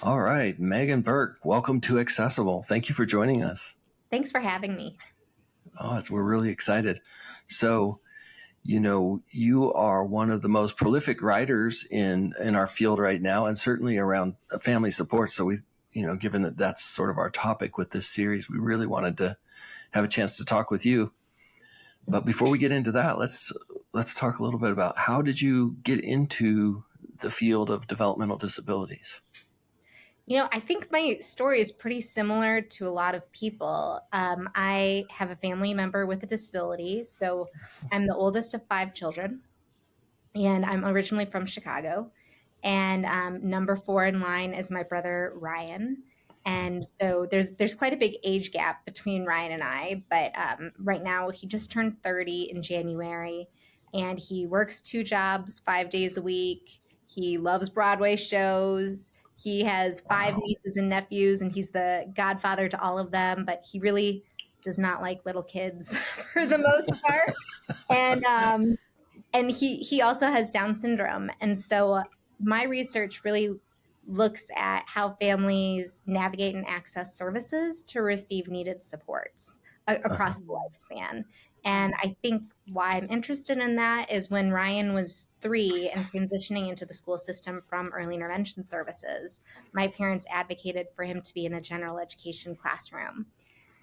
All right, Megan Burke, welcome to Accessible. Thank you for joining us. Thanks for having me. We're really excited. So, you are one of the most prolific writers in our field right now, and certainly around family support. So given that that's sort of our topic with this series, we really wanted to have a chance to talk with you. But before we get into that, let's talk a little bit about how did you get into the field of developmental disabilities? I think my story is pretty similar to a lot of people. I have a family member with a disability, so I'm the oldest of 5 children, and I'm originally from Chicago. And number 4 in line is my brother Ryan. And so there's quite a big age gap between Ryan and I. But right now he just turned 30 in January, and he works 2 jobs, 5 days a week. He loves Broadway shows. He has 5 nieces and nephews, and he's the godfather to all of them. But he really does not like little kids for the most part. And he also has Down syndrome. And so my research really looks at how families navigate and access services to receive needed supports across the lifespan. And I think why I'm interested in that is when Ryan was 3 and transitioning into the school system from early intervention services, my parents advocated for him to be in a general education classroom.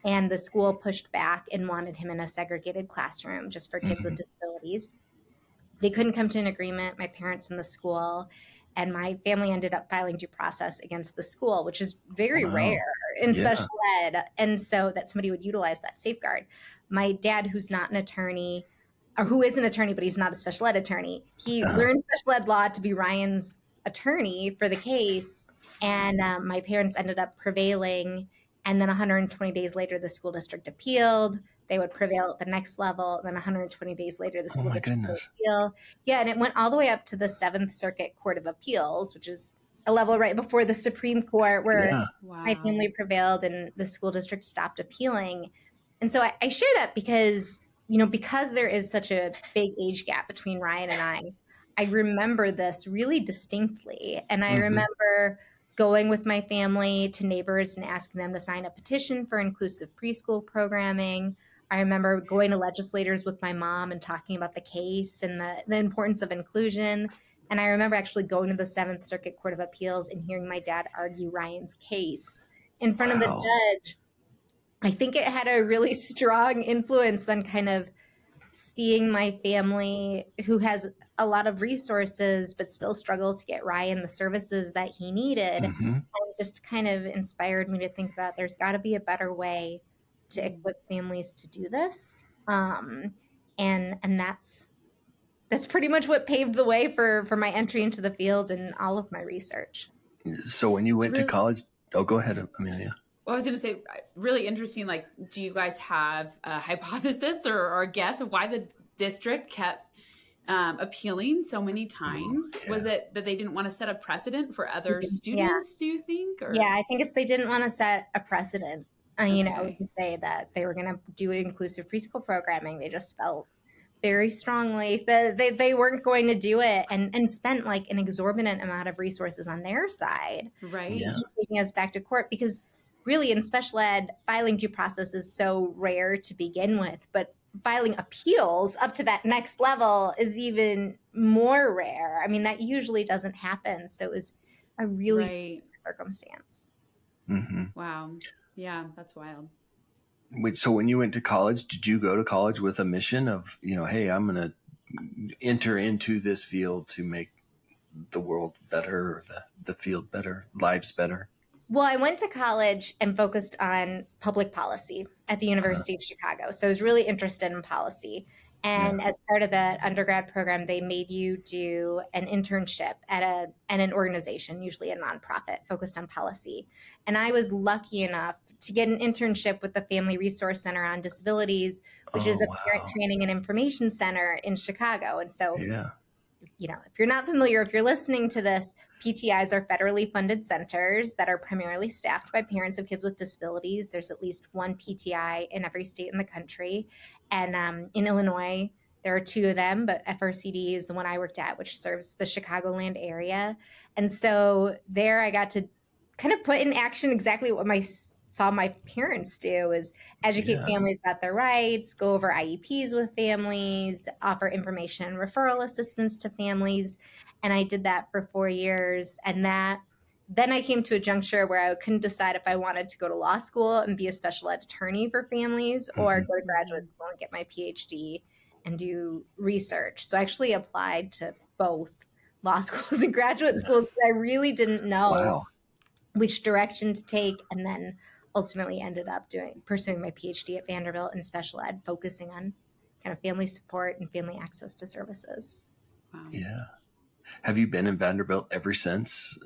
And the school pushed back and wanted him in a segregated classroom just for kids with disabilities. They couldn't come to an agreement, my parents and the school, and my family ended up filing due process against the school, which is very rare in special ed. And so that somebody would utilize that safeguard. My dad, who's not an attorney, or who is an attorney, but he's not a special ed attorney, he learned special ed law to be Ryan's attorney for the case. And my parents ended up prevailing. And then 120 days later, the school district appealed. They would prevail at the next level. Then 120 days later, the school district would appeal. Yeah, and it went all the way up to the 7th Circuit Court of Appeals, which is a level right before the Supreme Court, where my family prevailed and the school district stopped appealing. And so I share that because, because there is such a big age gap between Ryan and I remember this really distinctly. And I remember going with my family to neighbors and asking them to sign a petition for inclusive preschool programming. I remember going to legislators with my mom and talking about the case and the importance of inclusion. And I remember actually going to the 7th Circuit Court of Appeals and hearing my dad argue Ryan's case in front of the judge. I think it had a really strong influence on kind of seeing my family, who has a lot of resources but still struggled to get Ryan the services that he needed. And just kind of inspired me to think about there's got to be a better way to equip families to do this. And that's pretty much what paved the way for my entry into the field and all of my research. So when you went to college, go ahead, Amelia. Well, I was going to say, really interesting. Like, do you guys have a hypothesis or a guess of why the district kept appealing so many times? Was it that they didn't want to set a precedent for other students, do you think? Or? Yeah, I think it's they didn't want to set a precedent, to say that they were going to do inclusive preschool programming. They just felt very strongly that they weren't going to do it and spent like an exorbitant amount of resources on their side. Right. Taking us back to court because really in special ed, filing due process is so rare to begin with, but filing appeals up to that next level is even more rare. I mean, that usually doesn't happen. So it was a really unique circumstance. Wow. Yeah, that's wild. Wait, so when you went to college, did you go to college with a mission of, hey, I'm going to enter into this field to make the world better, or the field better, lives better? Well, I went to college and focused on public policy at the University of Chicago. So I was really interested in policy. And as part of that undergrad program, they made you do an internship at an organization, usually a nonprofit focused on policy. And I was lucky enough to get an internship with the Family Resource Center on Disabilities, which is a parent training and information center in Chicago. And so if you're not familiar, if you're listening to this, PTIs are federally funded centers that are primarily staffed by parents of kids with disabilities. There's at least one PTI in every state in the country. And in Illinois, there are 2 of them, but FRCD is the one I worked at, which serves the Chicagoland area. And so there I got to kind of put in action exactly what saw my parents do, is educate families about their rights, go over IEPs with families, offer information and referral assistance to families. And I did that for 4 years. And then I came to a juncture where I couldn't decide if I wanted to go to law school and be a special ed attorney for families, or go to graduate school and get my PhD and do research. So I actually applied to both law schools and graduate schools, because I really didn't know which direction to take, and then ultimately ended up pursuing my PhD at Vanderbilt in special ed, focusing on kind of family support and family access to services. Wow. Yeah. Have you been in Vanderbilt ever since?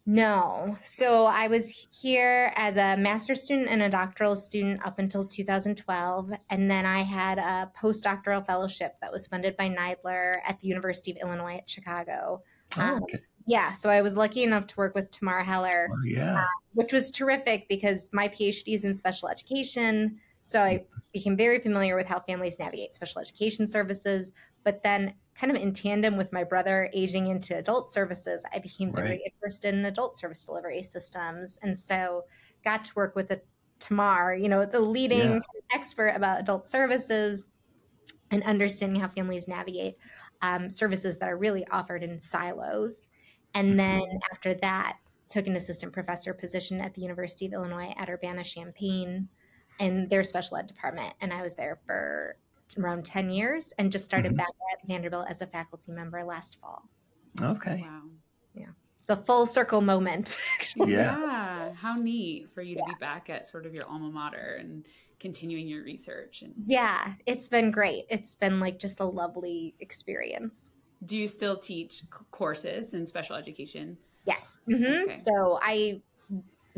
No. So I was here as a master's student and a doctoral student up until 2012. And then I had a postdoctoral fellowship that was funded by Neidler at the University of Illinois at Chicago. Okay. Yeah. So I was lucky enough to work with Tamara Heller, Yeah. which was terrific because my PhD is in special education. So I became very familiar with how families navigate special education services. But then, kind of in tandem with my brother aging into adult services, I became very interested in adult service delivery systems. And so got to work with Tamar, the leading expert about adult services, and understanding how families navigate services that are really offered in silos. And then after that, took an assistant professor position at the University of Illinois at Urbana-Champaign in their special ed department. And I was there for around 10 years and just started back at Vanderbilt as a faculty member last fall. Okay. Wow. Yeah. It's a full circle moment. Yeah. How neat for you to be back at sort of your alma mater and continuing your research. And yeah, it's been great. It's been like just a lovely experience. do you still teach courses in special education? Yes. Okay. So I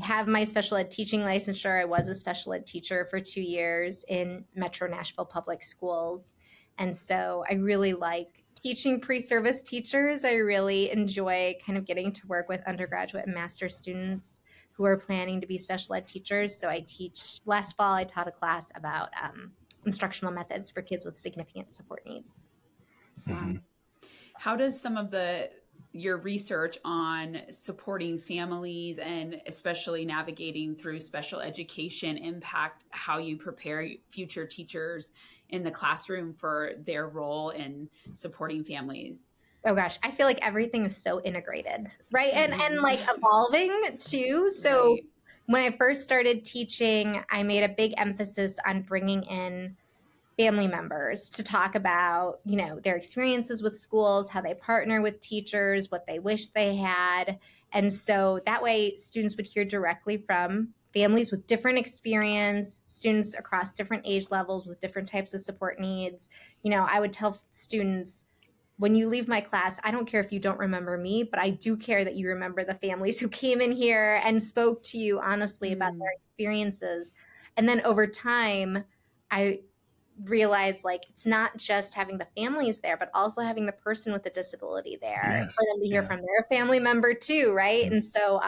have my special ed teaching licensure. I was a special ed teacher for 2 years in Metro Nashville Public Schools. And so I really like teaching pre-service teachers. I really enjoy kind of getting to work with undergraduate and master's students who are planning to be special ed teachers. So last fall, I taught a class about instructional methods for kids with significant support needs. Wow. How does some of your research on supporting families and especially navigating through special education impact how you prepare future teachers in the classroom for their role in supporting families? Oh gosh, I feel like everything is so integrated, right? And like evolving too. So when I first started teaching, I made a big emphasis on bringing in family members to talk about, their experiences with schools, how they partner with teachers, what they wish they had. And so that way students would hear directly from families with different experience, students across different age levels with different types of support needs. I would tell students, when you leave my class, I don't care if you don't remember me, but I do care that you remember the families who came in here and spoke to you honestly about their experiences. And then over time, I realize it's not just having the families there, but also having the person with the disability there for them to hear from their family member too, right? And so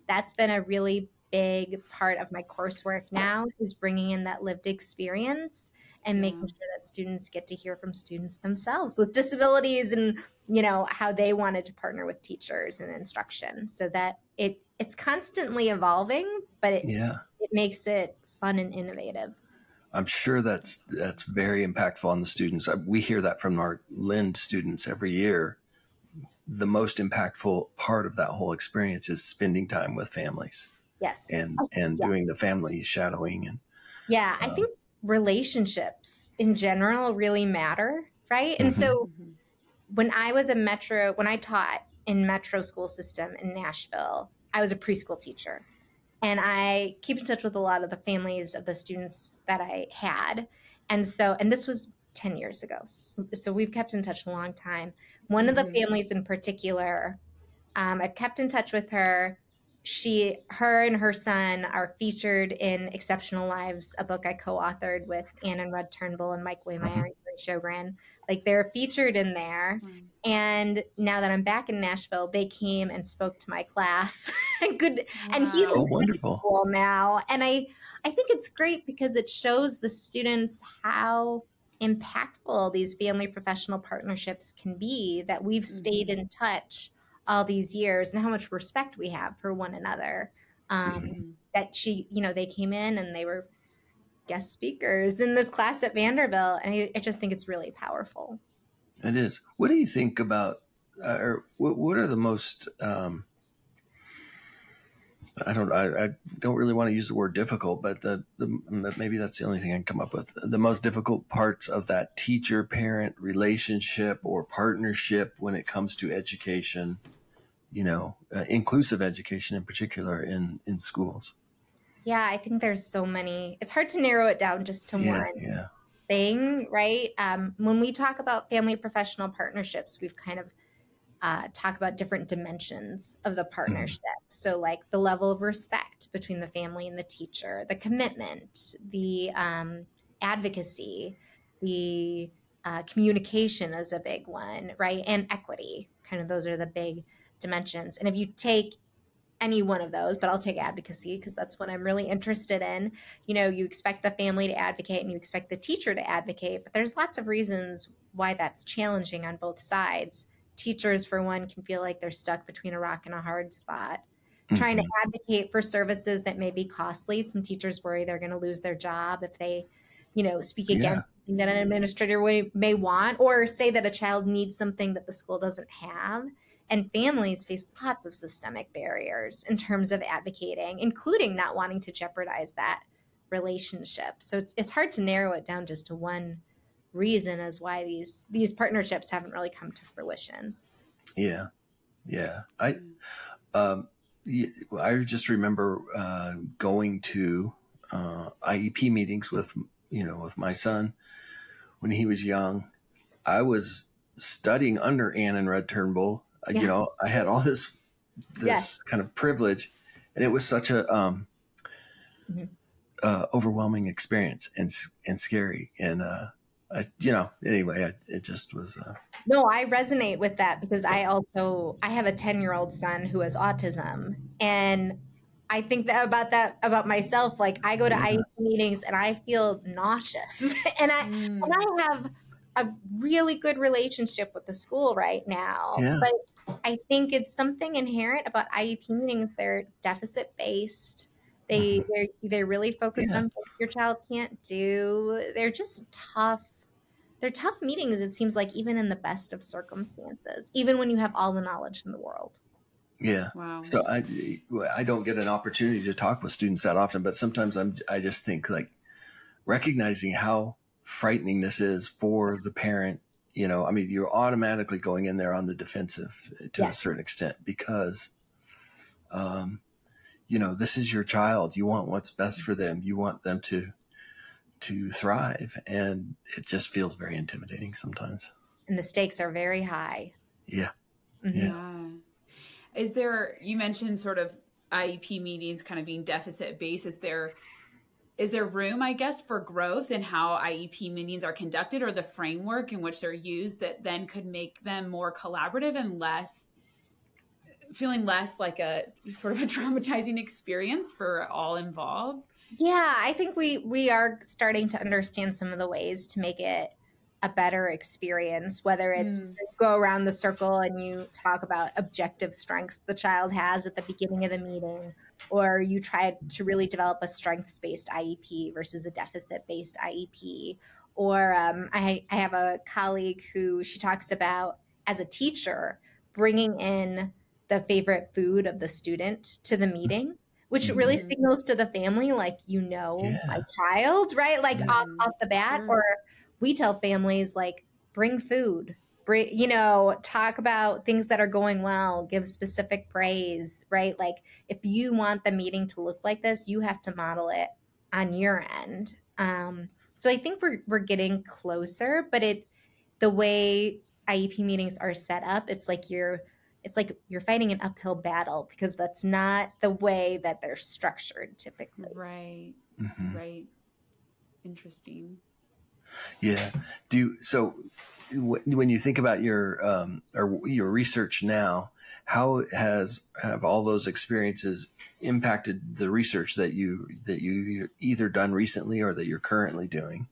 that's been a really big part of my coursework now, is bringing in that lived experience and making sure that students get to hear from students themselves with disabilities and, how they wanted to partner with teachers and instruction, so that it's constantly evolving, but it makes it fun and innovative. I'm sure that's very impactful on the students. We hear that from our Lind students every year. The most impactful part of that whole experience is spending time with families. Yes. And doing the family shadowing. And I think relationships in general really matter, right? And so when I taught in Metro school system in Nashville, I was a preschool teacher. And I keep in touch with a lot of the families of the students that I had. And this was 10 years ago. So we've kept in touch a long time. One of the families in particular, I've kept in touch with her. Her and her son are featured in Exceptional Lives, a book I co-authored with Ann and Rudd Turnbull and Mike Waymeyer and Gary Sjogren. They're featured in there. And now that I'm back in Nashville, they came and spoke to my class. And he's in wonderful school now. And I think it's great because it shows the students how impactful these family professional partnerships can be, that we've stayed in touch all these years and how much respect we have for one another. That they came in and they were guest speakers in this class at Vanderbilt. And I just think it's really powerful. It is. What do you think about, or what are the most, I don't really want to use the word difficult, but maybe that's the only thing I can come up with. The most difficult parts of that teacher-parent relationship or partnership when it comes to education, inclusive education in particular in schools. Yeah, I think there's so many. It's hard to narrow it down just to one thing, right? When we talk about family professional partnerships, we've kind of talk about different dimensions of the partnership. So like the level of respect between the family and the teacher, the commitment, the advocacy, the communication is a big one, right? And equity, kind of those are the big dimensions. And if you take any one of those, but I'll take advocacy because that's what I'm really interested in. You expect the family to advocate and you expect the teacher to advocate, but there's lots of reasons why that's challenging on both sides. Teachers, for one, can feel like they're stuck between a rock and a hard spot. Trying to advocate for services that may be costly. Some teachers worry they're going to lose their job if they, speak against something that an administrator may want, or say that a child needs something that the school doesn't have. And families face lots of systemic barriers in terms of advocating, including not wanting to jeopardize that relationship. So it's hard to narrow it down just to one reason as why these partnerships haven't really come to fruition. Yeah. I just remember going to IEP meetings with my son when he was young. I was studying under Ann and Red Turnbull. I had all this kind of privilege, and it was such a overwhelming experience and scary. And anyway, it just was. No, I resonate with that because I have a 10-year-old son who has autism, and I think about myself. Like I go to IEP meetings and I feel nauseous, and I have a really good relationship with the school right now. Yeah. But I think it's something inherent about IEP meetings. They're deficit based. They're really focused on what your child can't do. They're just tough. They're tough meetings, it seems like, even in the best of circumstances, even when you have all the knowledge in the world. Yeah. Wow. So I don't get an opportunity to talk with students that often, but sometimes I just think like recognizing how frightening this is for the parent. You're automatically going in there on the defensive to a certain extent because, this is your child. You want what's best for them. You want them to thrive. And it just feels very intimidating sometimes. And the stakes are very high. Yeah. Yeah. You mentioned sort of IEP meetings kind of being deficit based. Is there room, I guess, for growth in how IEP meetings are conducted or the framework in which they're used that then could make them more collaborative and feeling less like a sort of a traumatizing experience for all involved? Yeah, I think we are starting to understand some of the ways to make it a better experience, whether it's go around the circle and you talk about objective strengths the child has at the beginning of the meeting, or you try to really develop a strengths-based IEP versus a deficit-based IEP. Or I have a colleague who she talks about as a teacher bringing in the favorite food of the student to the meeting, which really signals to the family, like, my child, right? Like off the bat. Or we tell families, like, bring food, talk about things that are going well, give specific praise, right? Like if you want the meeting to look like this, you have to model it on your end. So I think we're getting closer, but the way IEP meetings are set up, it's like you're fighting an uphill battle because that's not the way that they're structured typically. Right. Right. Interesting. Yeah. So when you think about your research now, how have all those experiences impacted the research that you either done recently or that you're currently doing?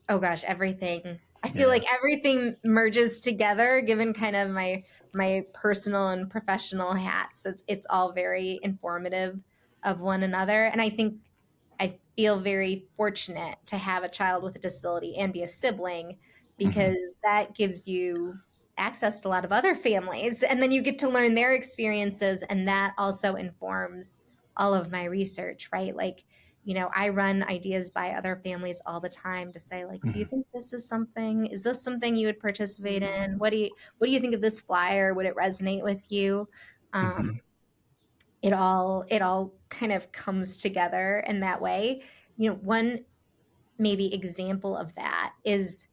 Oh gosh, everything. I feel like everything merges together given kind of my my personal and professional hats. So it's all very informative of one another. And I think I feel very fortunate to have a child with a disability and be a sibling, because that gives you access to a lot of other families, and then you get to learn their experiences, and that also informs all of my research, right? Like, I run ideas by other families all the time to say, like, do you think is this something you would participate in? What do you think of this flyer? Would it resonate with you? It all kind of comes together in that way. One maybe example of that is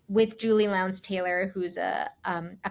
with Julie Lowndes Taylor, who's a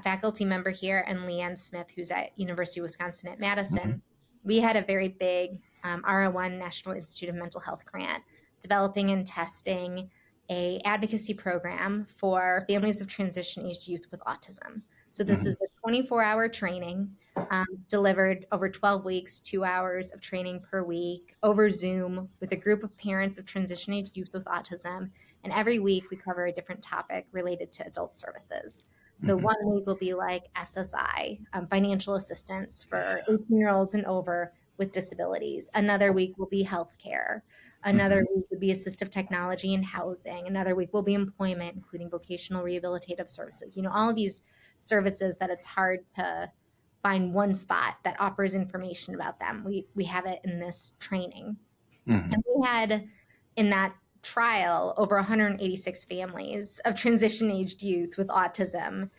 faculty member here, and Leanne Smith, who's at University of Wisconsin at Madison. We had a very big R01 National Institute of Mental Health grant developing and testing a advocacy program for families of transition-aged youth with autism. So this is a 24-hour training. It's delivered over 12 weeks, 2 hours of training per week over Zoom with a group of parents of transition-aged youth with autism. And every week we cover a different topic related to adult services. So one week will be like SSI, financial assistance for 18-year-olds and over with disabilities. Another week will be healthcare. Another week would be assistive technology and housing. Another week will be employment, including vocational rehabilitative services. All of these services that it's hard to find one spot that offers information about them. We have it in this training. And we had in that trial over 186 families of transition-aged youth with autism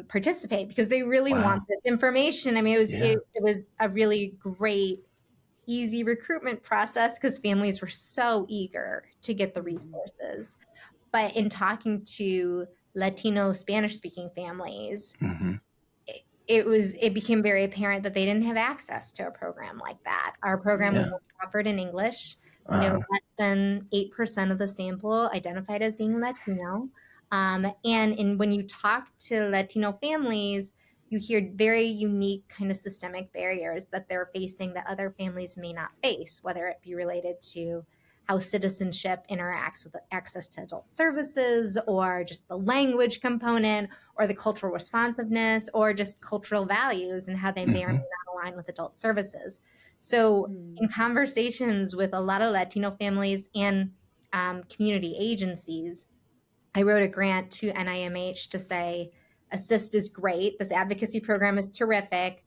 participate, because they really want this information. I mean, it was a really great, easy recruitment process because families were so eager to get the resources. But in talking to Latino Spanish-speaking families, it became very apparent that they didn't have access to a program like that. Our program was offered in English. Less than 8% of the sample identified as being Latino. And when you talk to Latino families, you hear very unique kind of systemic barriers that they're facing that other families may not face, whether it be related to how citizenship interacts with access to adult services, or just the language component, or the cultural responsiveness, or just cultural values and how they may or may not align with adult services. So in conversations with a lot of Latino families and community agencies, I wrote a grant to NIMH to say, ASSIST is great, this advocacy program is terrific,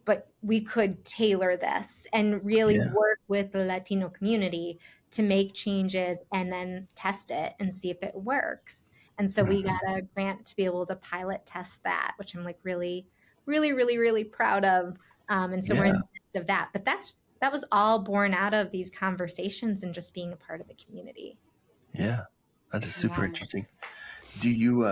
but we could tailor this and really work with the Latino community to make changes and then test it and see if it works. And so we got a grant to be able to pilot test that, which I'm like really, really, really, really proud of. And so we're in the midst of that. But that was all born out of these conversations and just being a part of the community. Yeah, that is super interesting. Do you,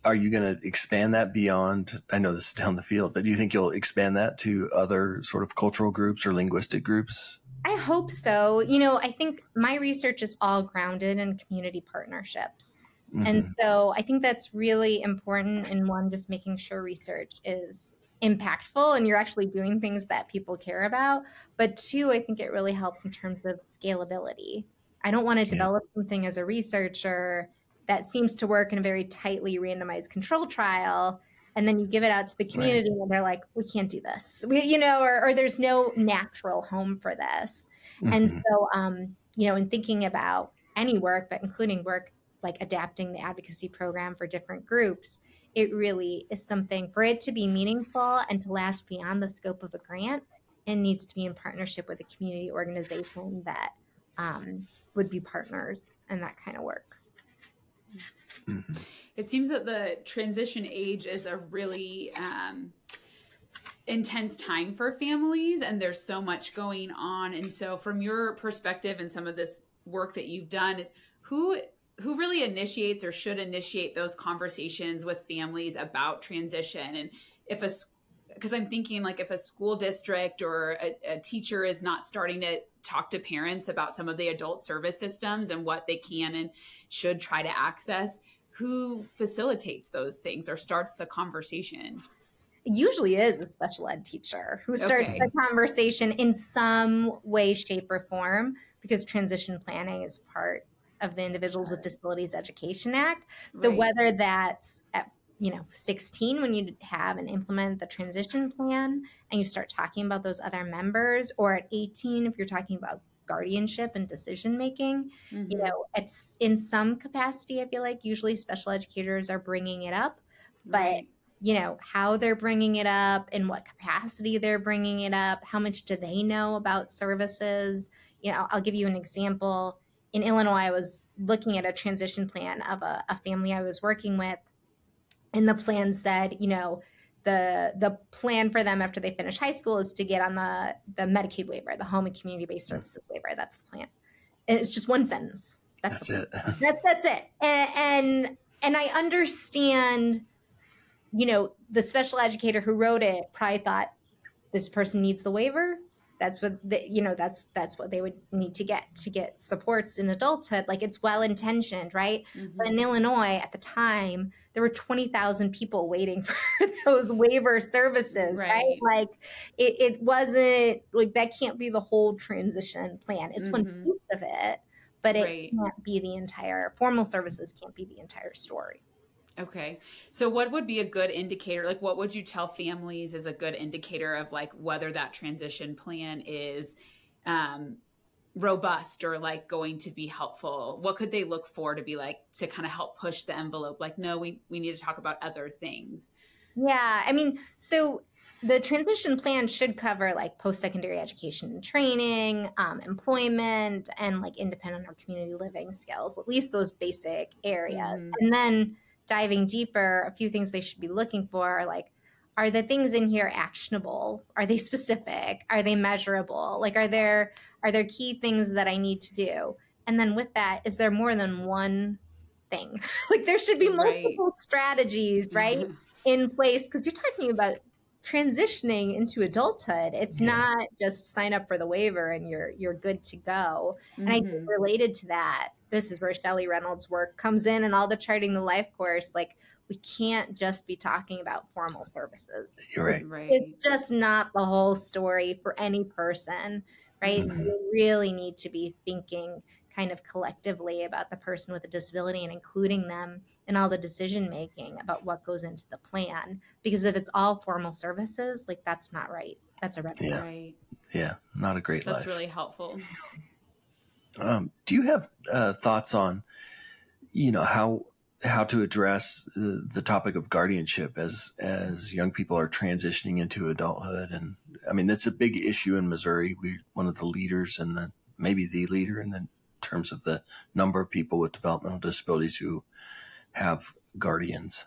are you going to expand that beyond, I know this is down the field, but do you think you'll expand that to other sort of cultural groups or linguistic groups? I hope so. I think my research is all grounded in community partnerships. And so I think that's really important in one, just making sure research is impactful and you're actually doing things that people care about. But two, I think it really helps in terms of scalability. I don't want to develop something as a researcher that seems to work in a very tightly randomized control trial, and then you give it out to the community and they're like, we can't do this, or there's no natural home for this. And so, in thinking about any work, but including work like adapting the advocacy program for different groups, it really is something for it to be meaningful and to last beyond the scope of a grant. It needs to be in partnership with a community organization that would be partners in that kind of work. It seems that the transition age is a really intense time for families, and there's so much going on. And so from your perspective and some of this work that you've done, is who really initiates or should initiate those conversations with families about transition? And because I'm thinking, like, if a school district or a teacher is not starting to talk to parents about some of the adult service systems and what they can and should try to access, who facilitates those things or starts the conversation? It usually is a special ed teacher who starts the conversation in some way, shape, or form, because transition planning is part of the Individuals with Disabilities Education Act. So whether that's at 16 when you have and implement the transition plan and you start talking about those other members, or at 18 if you're talking about guardianship and decision making. It's in some capacity, I feel like usually special educators are bringing it up, but Right. how they're bringing it up, in what capacity they're bringing it up, how much do they know about services. I'll give you an example. In Illinois, I was looking at a transition plan of a family I was working with, and the plan said, the plan for them after they finish high school is to get on the Medicaid waiver, the home and community-based services waiver. That's the plan. And it's just one sentence. That's it. That's it. And I understand, the special educator who wrote it probably thought this person needs the waiver. That's what that's what they would need to get supports in adulthood. Like, it's well-intentioned, right? But in Illinois at the time, there were 20,000 people waiting for those waiver services, right? Like, it wasn't like, that can't be the whole transition plan. It's one piece of it, but it can't be the entire, formal services can't be the entire story. Okay. So what would be a good indicator? Like, what would you tell families is a good indicator of like whether that transition plan is robust or like going to be helpful? What could they look for to be like, to kind of help push the envelope? Like, no, we need to talk about other things. Yeah. I mean, so the transition plan should cover like post-secondary education and training, employment, and like independent or community living skills, at least those basic areas. And then diving deeper, a few things they should be looking for are like, are the things in here actionable? Are they specific? Are they measurable? Like, are there key things that I need to do? And then with that, is there more than one thing? Like, there should be multiple strategies, right, in place, because you're talking about transitioning into adulthood. It's not just sign up for the waiver and you're good to go. And I think related to that, this is where Shelley Reynolds' work comes in, and all the Charting the Life course. Like, we can't just be talking about formal services. Right. It's just not the whole story for any person, right? So we really need to be thinking kind of collectively about the person with a disability and including them in all the decision making about what goes into the plan. Because if it's all formal services, like, that's not right. That's a red flag. Right. Yeah, not a great life. That's really helpful. Do you have thoughts on, how to address the topic of guardianship as young people are transitioning into adulthood? And I mean, that's a big issue in Missouri. We're one of the leaders, and maybe the leader in terms of the number of people with developmental disabilities who have guardians.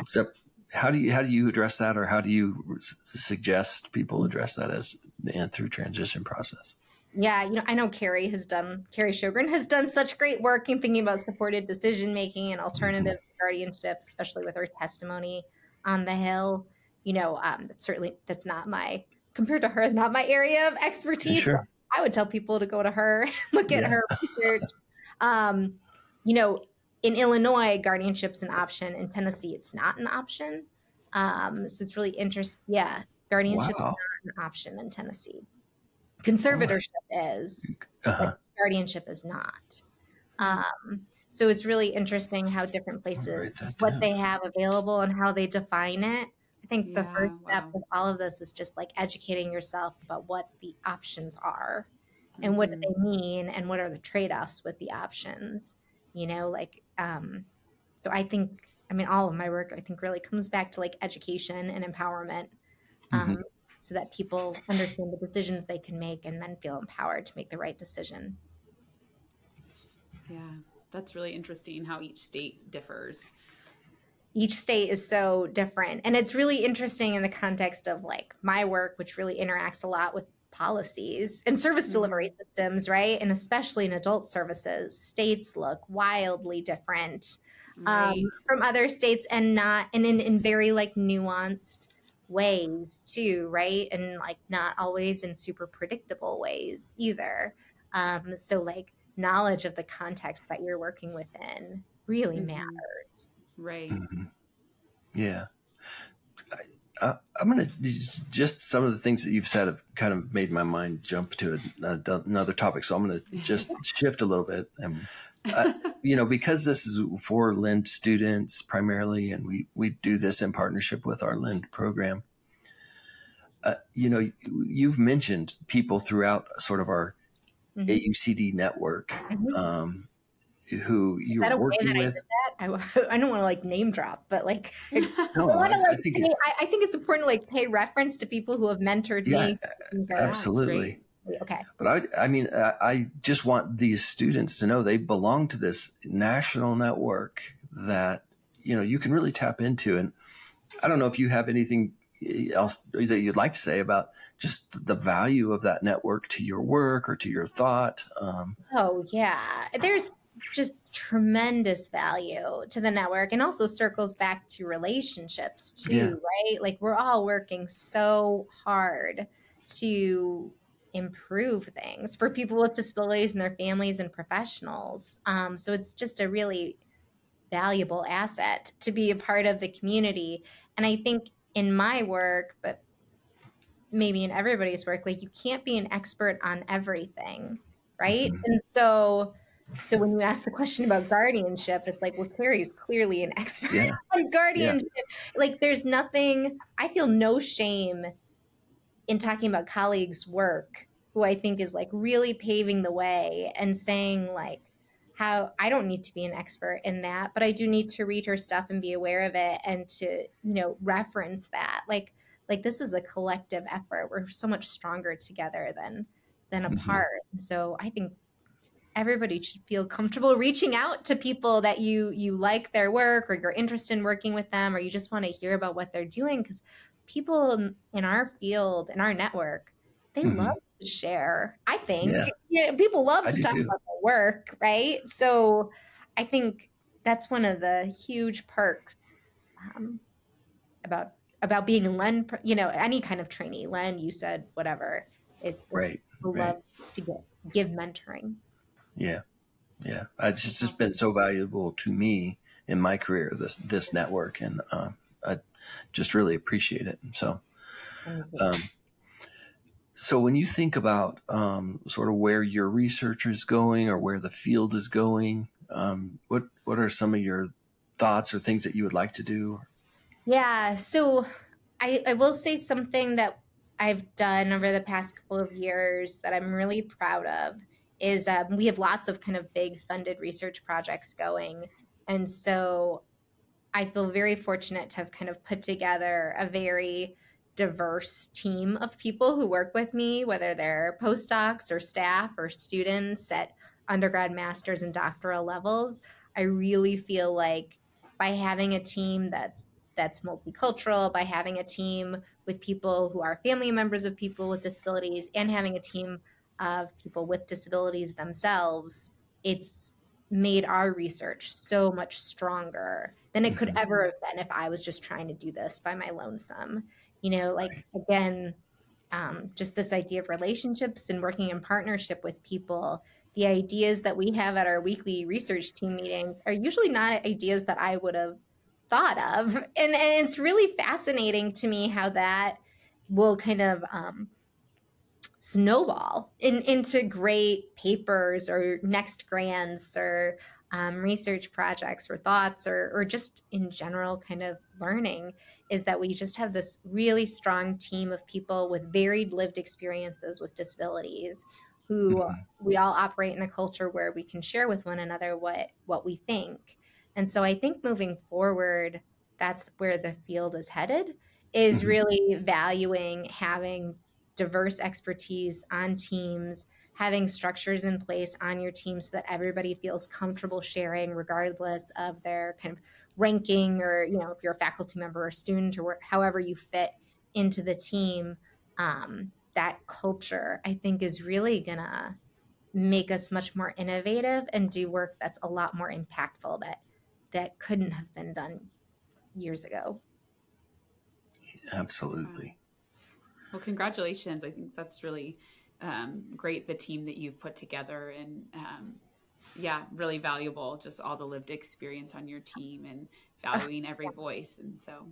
So how do you address that, or how do you suggest people address that through transition process? Yeah, I know Carrie Sjogren has done such great work in thinking about supported decision-making and alternative guardianship, especially with her testimony on the Hill. That's not compared to her, not my area of expertise. Sure. I would tell people to go to her, look at her research. In Illinois, guardianship's an option. In Tennessee, it's not an option. So it's really interesting. Yeah, guardianship is not an option in Tennessee. Conservatorship is, but guardianship is not. So it's really interesting how different places, what they have available and how they define it. I think the first step with all of this is just like educating yourself about what the options are and what do they mean and what are the trade-offs with the options, so I think, all of my work, I think, really comes back to like education and empowerment. So that people understand the decisions they can make and then feel empowered to make the right decision. Yeah, that's really interesting how each state differs. Each state is so different. And it's really interesting in the context of like my work, which really interacts a lot with policies and service delivery systems, right? And especially in adult services, states look wildly different from other states, and in very like nuanced ways too, right? And like not always in super predictable ways either. So like knowledge of the context that you're working within really matters. Right. Yeah. I'm going to just some of the things that you've said have kind of made my mind jump to another topic. So I'm going to just shift a little bit. And Because this is for Lind students primarily, and we do this in partnership with our Lind program. You've mentioned people throughout sort of our AUCD network who you're working with. I don't want to like name drop, but like, no, I think it's important to like pay reference to people who have mentored me. Absolutely. Okay. But I just want these students to know they belong to this national network that, you can really tap into. And I don't know if you have anything else that you'd like to say about just the value of that network to your work or to your thought. Oh yeah, there's just tremendous value to the network, and also circles back to relationships too, right? Like we're all working so hard to improve things for people with disabilities and their families and professionals. So it's just a really valuable asset to be a part of the community. And I think in my work, but maybe in everybody's work, like you can't be an expert on everything, right? And so when you ask the question about guardianship, it's like, well, Carrie's clearly an expert on guardianship. Like there's nothing, I feel no shame in talking about colleagues' work who I think is like really paving the way and saying like how I don't need to be an expert in that, but I do need to read her stuff and be aware of it and to, reference that. Like this is a collective effort. We're so much stronger together than apart. So I think everybody should feel comfortable reaching out to people that you like their work, or you're interested in working with them, or you just want to hear about what they're doing, because people in our field, in our network, they love to share. I think people love to talk about their work, right? So I think that's one of the huge perks about being in Len, any kind of trainee. Len, you said whatever. People love to give mentoring. Yeah. It's just been so valuable to me in my career, this network, and I just really appreciate it. So, so when you think about sort of where your research is going or where the field is going, what are some of your thoughts or things that you would like to do? Yeah, so I will say something that I've done over the past couple of years that I'm really proud of is we have lots of kind of big funded research projects going. And so I feel very fortunate to have kind of put together a very diverse team of people who work with me, whether they're postdocs or staff or students at undergrad, master's, and doctoral levels. I really feel like by having a team that's multicultural, by having a team with people who are family members of people with disabilities, and having a team of people with disabilities themselves, it's made our research so much stronger than it could ever have been if I was just trying to do this by my lonesome. Again, just this idea of relationships and working in partnership with people. The ideas that we have at our weekly research team meetings are usually not ideas that I would have thought of. And it's really fascinating to me how that will kind of snowball into great papers or next grants or research projects or thoughts or just in general kind of learning, is that we just have this really strong team of people with varied lived experiences with disabilities who we all operate in a culture where we can share with one another what we think. And so I think moving forward, that's where the field is headed, is really valuing having diverse expertise on teams, having structures in place on your team so that everybody feels comfortable sharing regardless of their kind of ranking, or, if you're a faculty member or student or however you fit into the team. That culture, I think, is really gonna make us much more innovative and do work that's a lot more impactful that couldn't have been done years ago. Absolutely. Well, congratulations. I think that's really great, the team that you've put together, and really valuable, just all the lived experience on your team and valuing every voice. And so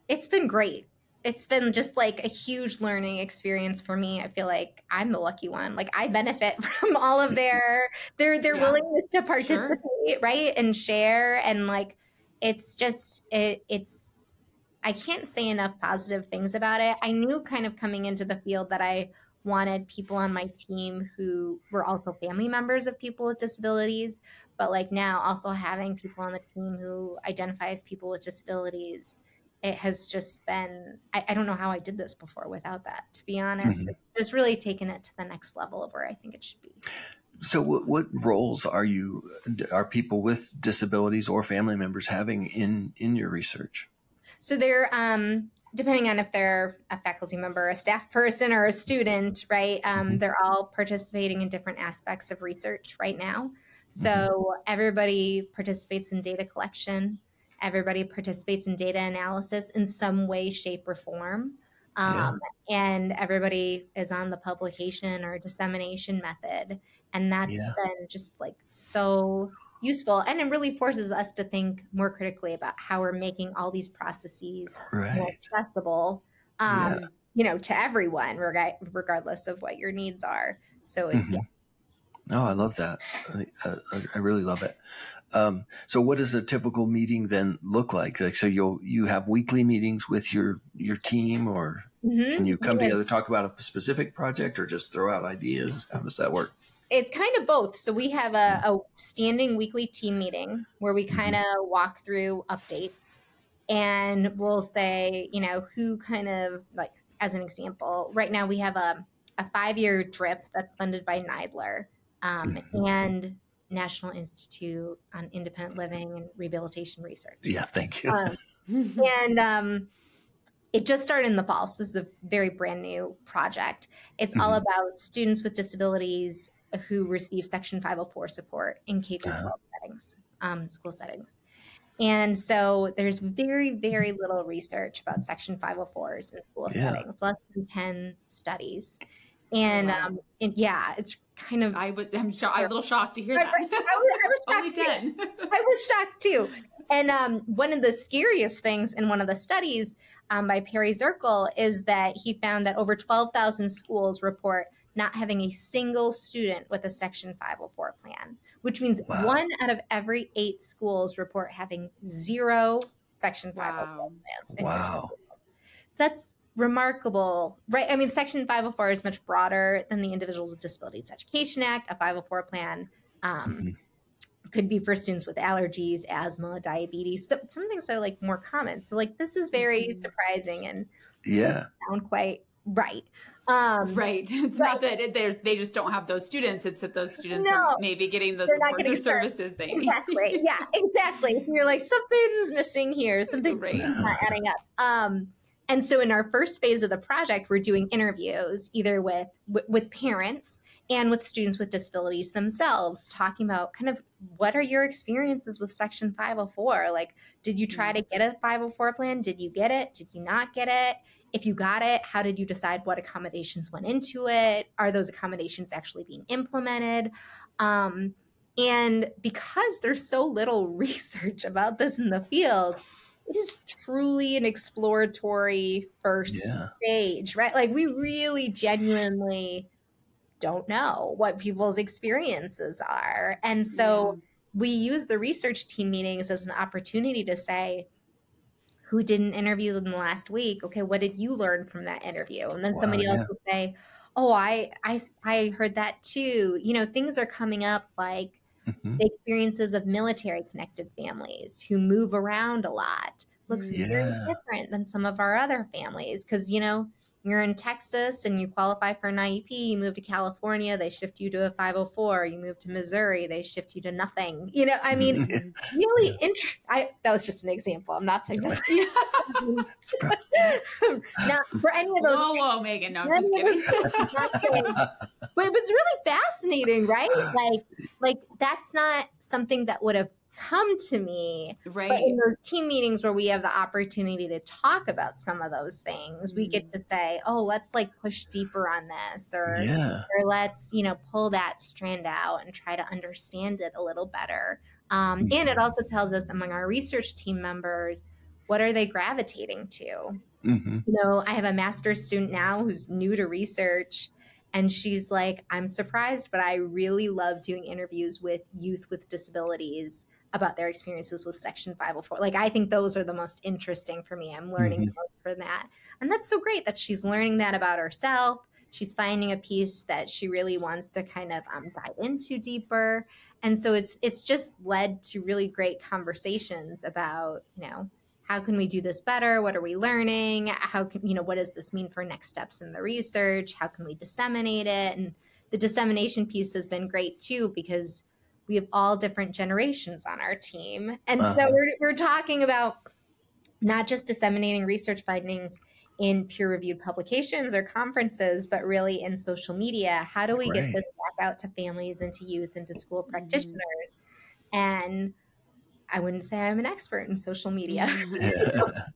it's been great. it's been just like a huge learning experience for me. I feel like I'm the lucky one. Like I benefit from all of their willingness to participate, right? And share. And like, it's just, it's, I can't say enough positive things about it. I knew kind of coming into the field that I wanted people on my team who were also family members of people with disabilities, but like now also having people on the team who identify as people with disabilities, it has just been, I don't know how I did this before without that, to be honest. It's just really taken it to the next level of where I think it should be. So what roles are people with disabilities or family members having in your research? So they're, depending on if they're a faculty member, a staff person, or a student, right? They're all participating in different aspects of research right now. So everybody participates in data collection. Everybody participates in data analysis in some way, shape, or form. And everybody is on the publication or dissemination method. And that's been just like so useful. And it really forces us to think more critically about how we're making all these processes more accessible, you know, to everyone, regardless of what your needs are. So, Oh, I love that. I really love it. So what does a typical meeting then look like? Like, so you have weekly meetings with your team, or and you come together to talk about a specific project, or just throw out ideas? How does that work? It's kind of both. So we have a standing weekly team meeting where we kind of walk through update, and we'll say, you know, who kind of, like, as an example, right now we have a 5-year DRIP that's funded by NIDLR and National Institute on Independent Living and Rehabilitation Research. Yeah, thank you. And it just started in the fall. So this is a very brand new project. It's all about students with disabilities who receive Section 504 support in K-12 settings, school settings. And so there's very, very little research about Section 504s in school settings, less than 10 studies. And, it's kind of... I'm a little shocked to hear that. I was shocked. Only 10. I was shocked too. And one of the scariest things in one of the studies by Perry Zirkle is that he found that over 12,000 schools report not having a single student with a Section 504 plan, which means 1 out of every 8 schools report having 0 Section 504 plans. Wow. That's remarkable, right? I mean, Section 504 is much broader than the Individuals with Disabilities Education Act. A 504 plan could be for students with allergies, asthma, diabetes, some things that are like more common. So like, this is very surprising and sound quite right. Right. It's not that they just don't have those students. It's that those students are maybe getting the supports or services they need. Exactly. Yeah, exactly. So you're like, something's missing here. Something's not adding up. And so in our first phase of the project, we're doing interviews either with parents and with students with disabilities themselves, talking about kind of what are your experiences with Section 504? Like, did you try to get a 504 plan? Did you get it? Did you not get it? If you got it, how did you decide what accommodations went into it? Are those accommodations actually being implemented? And because there's so little research about this in the field, it is truly an exploratory first stage, right? Like, we really genuinely don't know what people's experiences are. And so we use the research team meetings as an opportunity to say, who didn't interview in the last week? Okay, what did you learn from that interview? And then somebody else will say, oh, I heard that too. You know, things are coming up like the experiences of military connected families who move around a lot. Looks very different than some of our other families, because, you know, you're in Texas and you qualify for an IEP, you move to California, they shift you to a 504, you move to Missouri, they shift you to nothing. You know, I mean, really that was just an example. I'm not saying this. Now, for any of those. Whoa, Megan, no, I'm just kidding. But it was really fascinating, right? Like that's not something that would have come to me. Right. But in those team meetings where we have the opportunity to talk about some of those things, we get to say, oh, let's like push deeper on this, or let's, you know, pull that strand out and try to understand it a little better. And it also tells us among our research team members, what are they gravitating to? Mm-hmm. You know, I have a master's student now who's new to research, and she's like, I'm surprised, but I really love doing interviews with youth with disabilities about their experiences with Section 504. Like, I think those are the most interesting for me. I'm learning the most from that. And that's so great that she's learning that about herself. She's finding a piece that she really wants to kind of dive into deeper. And so it's just led to really great conversations about, you know, how can we do this better? What are we learning? How can, you know, what does this mean for next steps in the research? How can we disseminate it? And the dissemination piece has been great too, because we have all different generations on our team. And so we're talking about not just disseminating research findings in peer-reviewed publications or conferences, but really in social media. How do we get this back out to families and to youth and to school practitioners? And I wouldn't say I'm an expert in social media,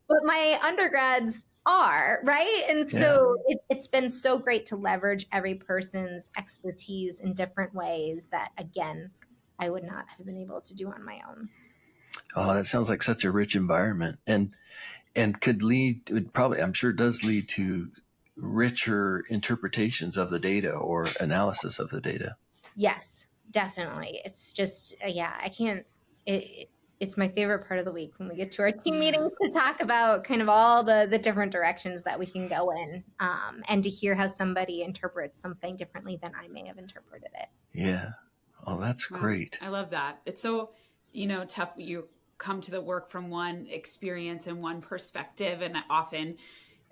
but my undergrads are, right? And so it's been so great to leverage every person's expertise in different ways that, again, I would not have been able to do on my own. Oh, that sounds like such a rich environment, and could lead, would probably, I'm sure does lead to richer interpretations of the data or analysis of the data. Yes, definitely. It's just, I can't, it's my favorite part of the week when we get to our team meetings to talk about kind of all the different directions that we can go in, and to hear how somebody interprets something differently than I may have interpreted it. Yeah. Oh, that's great. I love that. It's so, you know, tough. You come to the work from one experience and one perspective. And often,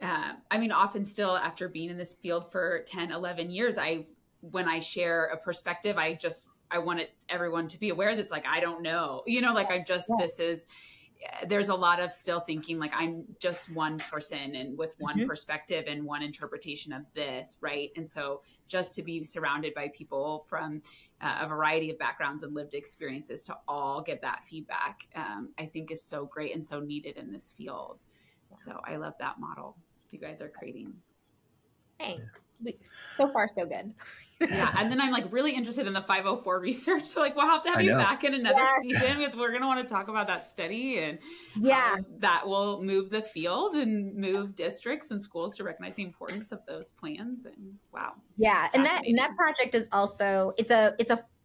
often still after being in this field for 10, 11 years, when I share a perspective, I want everyone to be aware that's like, I don't know, you know, like there's a lot of still thinking like I'm just one person and with one perspective and one interpretation of this. Right. And so just to be surrounded by people from a variety of backgrounds and lived experiences to all get that feedback, I think is so great and so needed in this field. So I love that model you guys are creating. Thanks. So far, so good. Yeah. And then I'm like really interested in the 504 research. So like, we'll have to have you back in another season because we're going to want to talk about that study and how that will move the field and move districts and schools to recognize the importance of those plans. And wow. Yeah. And that project is also, it's a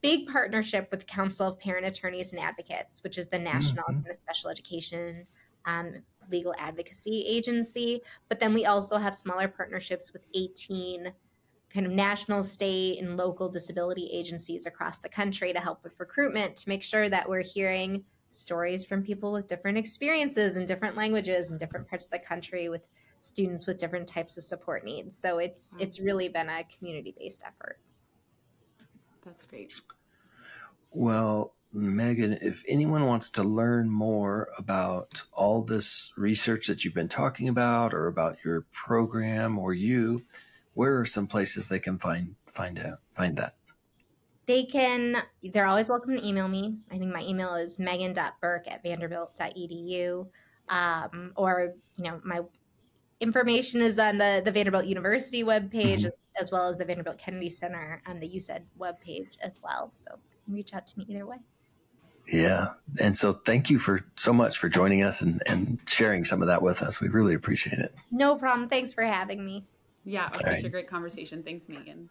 big partnership with the Council of Parent Attorneys and Advocates, which is the national special education legal advocacy agency. But then we also have smaller partnerships with 18 kind of national, state, and local disability agencies across the country to help with recruitment, to make sure that we're hearing stories from people with different experiences and different languages in different parts of the country with students with different types of support needs. So it's really been a community-based effort. That's great. Well, Meghan, if anyone wants to learn more about all this research that you've been talking about or about your program or you, where are some places they can find that? They're always welcome to email me. I think my email is megan.burke@vanderbilt.edu. Or, you know, my information is on the Vanderbilt University webpage, as well as the Vanderbilt Kennedy Center on the USED webpage as well. So you can reach out to me either way. Yeah. And so thank you so much for joining us and sharing some of that with us. We really appreciate it. No problem. Thanks for having me. Yeah, it was such a great conversation. Thanks, Meghan.